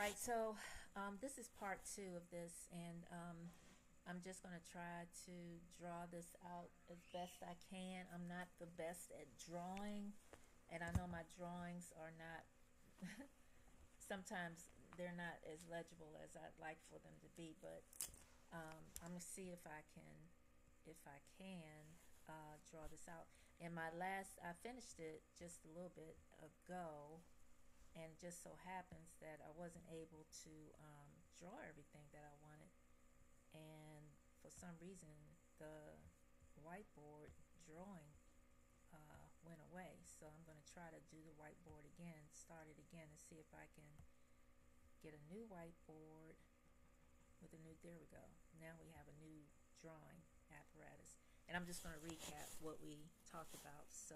right, so this is part two of this, and I'm just going to try to draw this out as best I can. I'm not the best at drawing, and I know my drawings are not, sometimes they're not as legible as I'd like for them to be, but I'm going to see if I can draw this out. And I finished it just a little bit ago, and it just so happens that I wasn't able to draw everything that I wanted, and for some reason the whiteboard drawing went away. So I'm going to try to do the whiteboard again, start it again, and see if I can get a new whiteboard with a new, there we go. Now we have a new drawing apparatus. And I'm just going to recap what we talked about. So,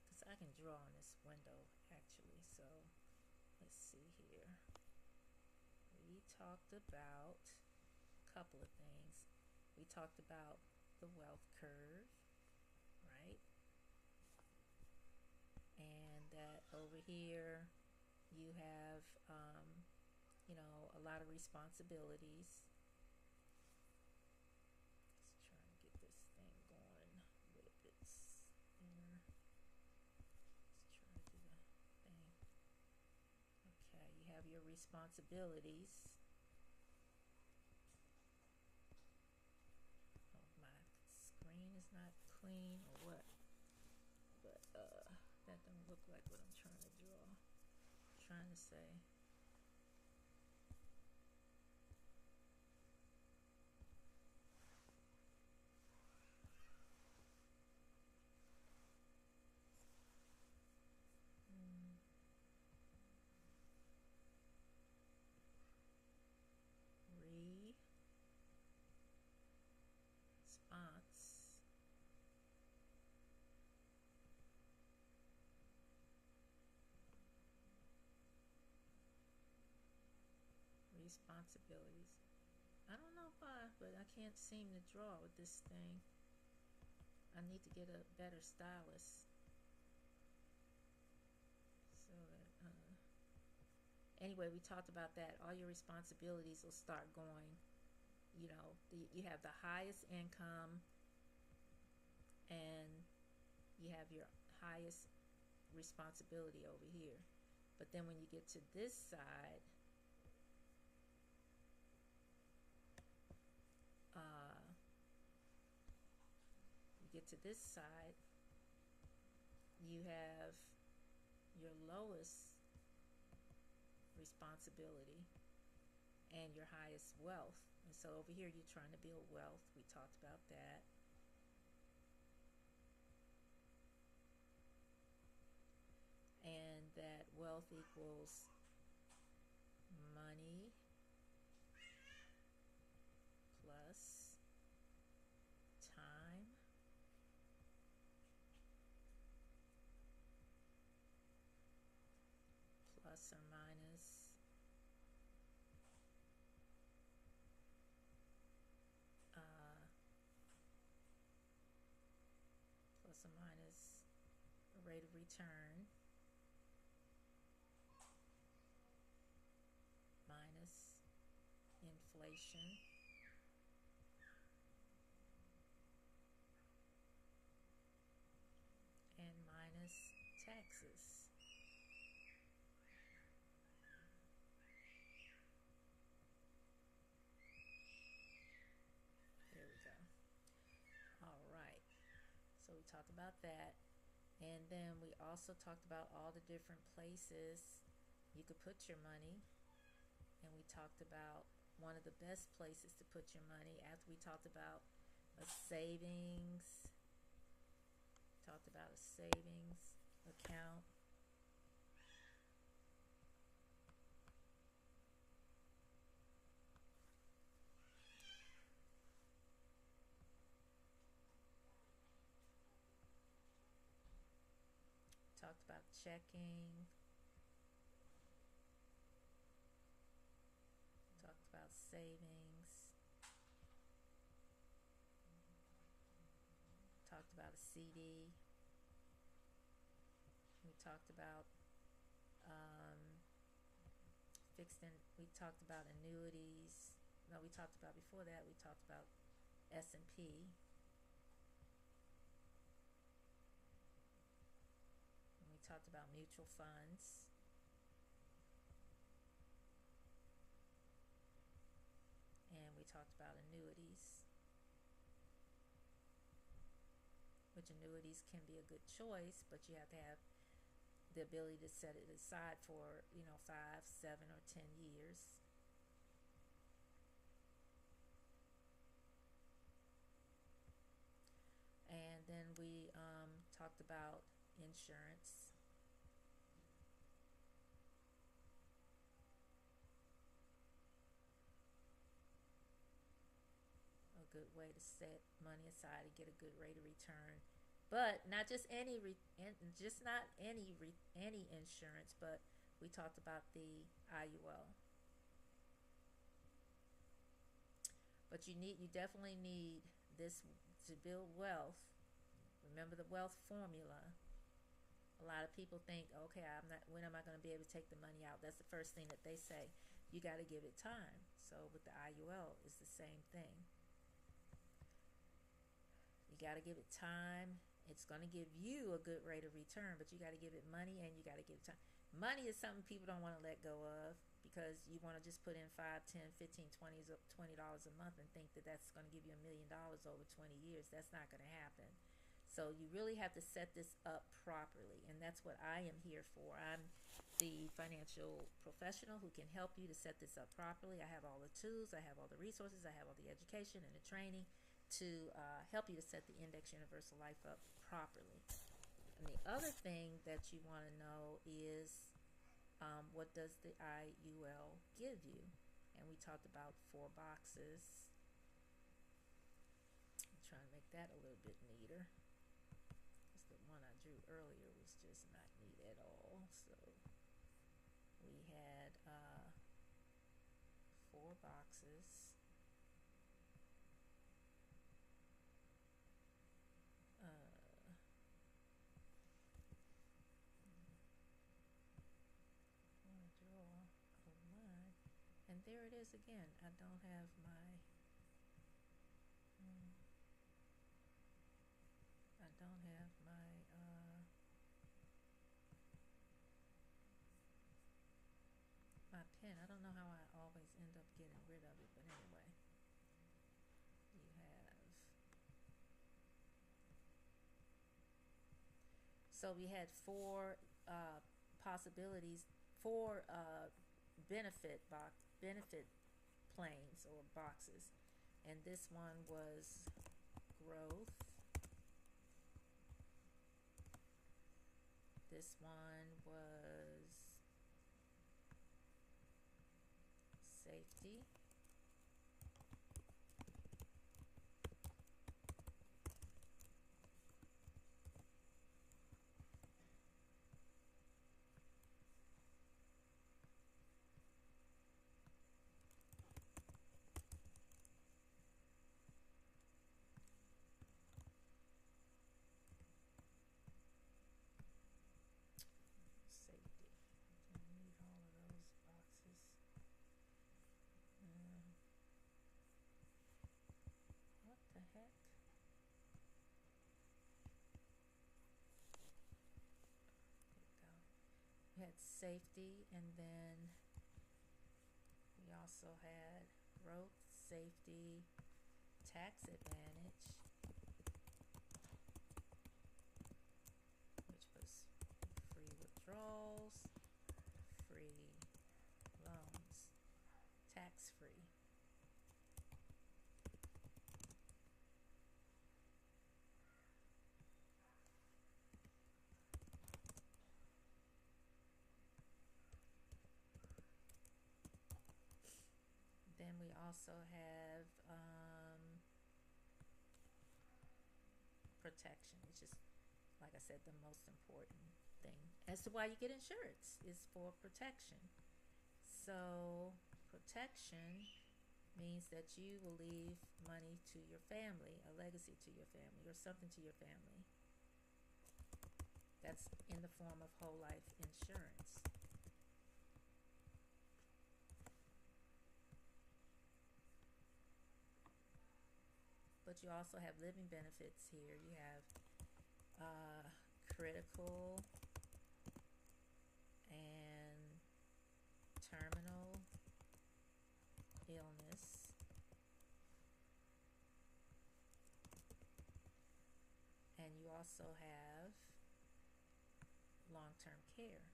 because I can draw in this window actually. So, let's see here. We talked about a couple of things. We talked about the wealth curve, right? And that over here you have, a lot of responsibilities. Let's try and get this thing going a little bit thinner. Let's try to do the thing. Okay, you have your responsibilities. Oh, my screen is not clean or what? But that don't look like what I'm trying to draw. I'm trying to say. Response. Responsibilities. I don't know why, but I can't seem to draw with this thing. I need to get a better stylus. So that, anyway, we talked about that. All your responsibilities will start going. You have the highest income, and you have your highest responsibility over here. But then when you get to this side, you have your lowest responsibility and your highest wealth. And so over here you're trying to build wealth. We talked about that. And that wealth equals money plus time plus or minus plus or minus a rate of return minus inflation and minus taxes. There we go. All right. So we talked about that. And then we also talked about all the different places you could put your money. And we talked about one of the best places to put your money after we talked about a savings. Talked about a savings account. Talked about checking. Talked about savings. Talked about a CD. We talked about next, and we talked about annuities. No, we talked about before that. We talked about S&P. And we talked about mutual funds. And we talked about annuities, which annuities can be a good choice, but you have to have the ability to set it aside for 5, 7, or 10 years. And then we talked about insurance. A good way to set money aside and get a good rate of return, but not just any any insurance, but we talked about the IUL. But you definitely need this to build wealth. Remember the wealth formula. A lot of people think, okay, when am I going to be able to take the money out? That's the first thing that they say. You got to give it time. So with the IUL, it's the same thing. You got to give it time. It's going to give you a good rate of return, but you got to give it money and you got to give it time. Money is something people don't want to let go of, because you want to just put in 5, 10, 15, $20 a month and think that that's going to give you $1 million over 20 years. That's not going to happen. So you really have to set this up properly, and that's what I am here for. I'm the financial professional who can help you to set this up properly. I have all the tools, I have all the resources, I have all the education and the training to help you to set the Index Universal Life up properly. And the other thing that you want to know is, what does the IUL give you? And we talked about 4 boxes. I'm trying to make that a little bit neater, because the one I drew earlier was just not neat at all. So we had 4 boxes. And there it is again. I don't have my my pen. I don't know how I always end up getting rid of it, but anyway. You have, so we had 4 possibilities, 4 benefit planes or boxes, and this one was growth. This one was safety. We had safety, and then we also had growth, safety, tax advantage, which was free withdrawals, free loans, tax-free. Then we also have protection, which is, like I said, the most important thing as to why you get insurance, is for protection. So protection means that you will leave money to your family, a legacy to your family, or something to your family. That's in the form of whole life insurance. but you also have living benefits here. You have critical and terminal illness, and you also have long-term care,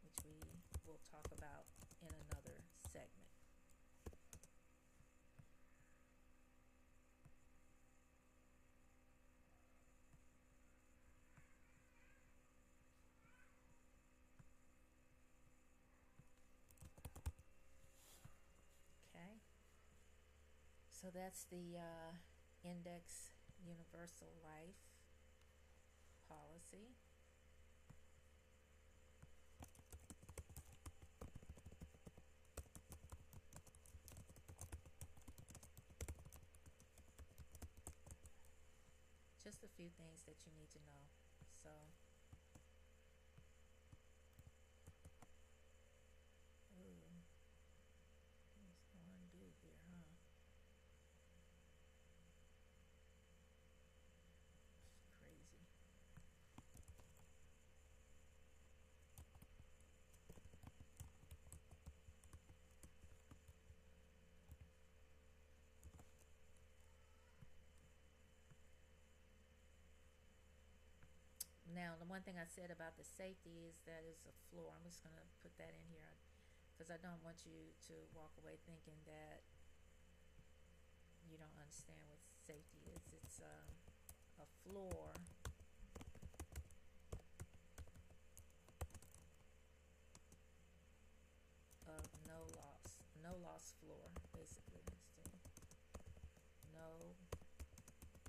which we will talk about in another segment. Okay, so that's the Index Universal Life policy. Just a few things that you need to know. So, ooh, there's no undo here, huh? It's crazy. Now, the one thing I said about the safety is that it's a floor. I'm just going to put that in here because I don't want you to walk away thinking that you don't understand what safety is. It's a floor of no loss floor, basically. Let's see. No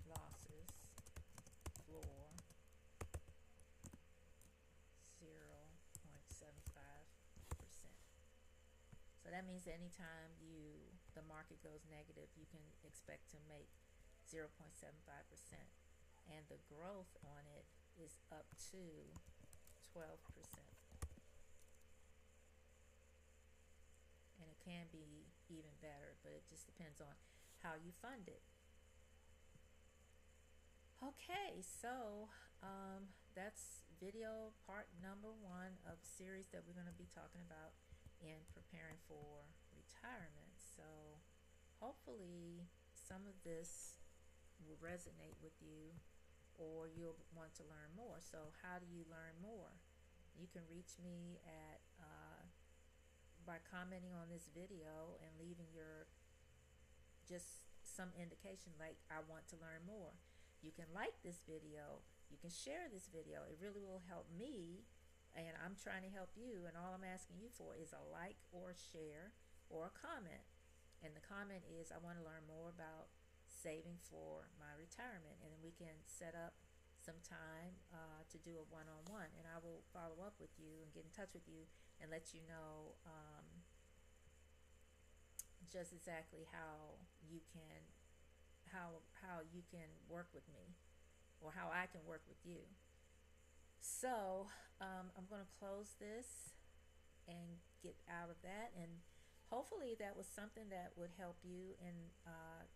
losses floor, 0.75%. So that means anytime the market goes negative, you can expect to make 0.75%, and the growth on it is up to 12%. And it can be even better, but it just depends on how you fund it. Okay, so that's video part number 1 of a series that we're going to be talking about in preparing for retirement. So hopefully some of this will resonate with you, or you'll want to learn more. So how do you learn more? You can reach me at by commenting on this video and leaving your just some indication like, I want to learn more. You can like this video, you can share this video. It really will help me, and I'm trying to help you, and all I'm asking you for is a like or a share or a comment. And the comment is, I want to learn more about saving for my retirement, and then we can set up some time to do a one-on-one, and I will follow up with you and get in touch with you and let you know just exactly how you can work with me, or how I can work with you. So I'm going to close this and get out of that, and hopefully that was something that would help you in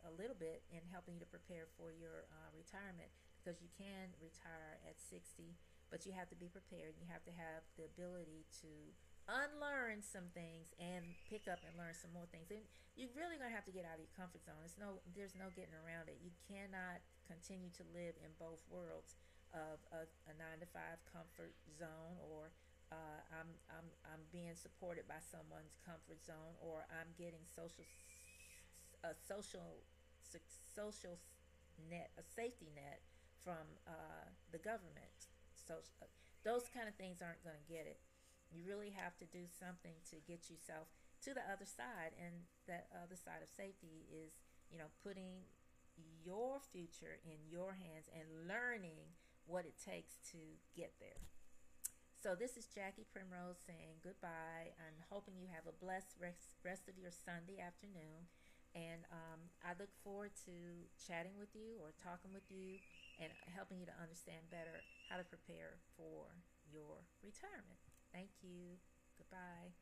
a little bit in helping you to prepare for your retirement, because you can retire at 60, but you have to be prepared. You have to have the ability to unlearn some things and pick up and learn some more things. And you're really going to have to get out of your comfort zone. There's no getting around it. You cannot continue to live in both worlds of a 9 to 5 comfort zone, or I'm being supported by someone's comfort zone, or I'm getting a social net, a safety net from the government. So those kind of things aren't going to get it. You really have to do something to get yourself to the other side, and that other side of safety is, putting your future in your hands and learning what it takes to get there. So this is Jackie Primrose saying goodbye, and hoping you have a blessed rest of your Sunday afternoon. And I look forward to chatting with you or talking with you and helping you to understand better how to prepare for your retirement. Thank you. Goodbye.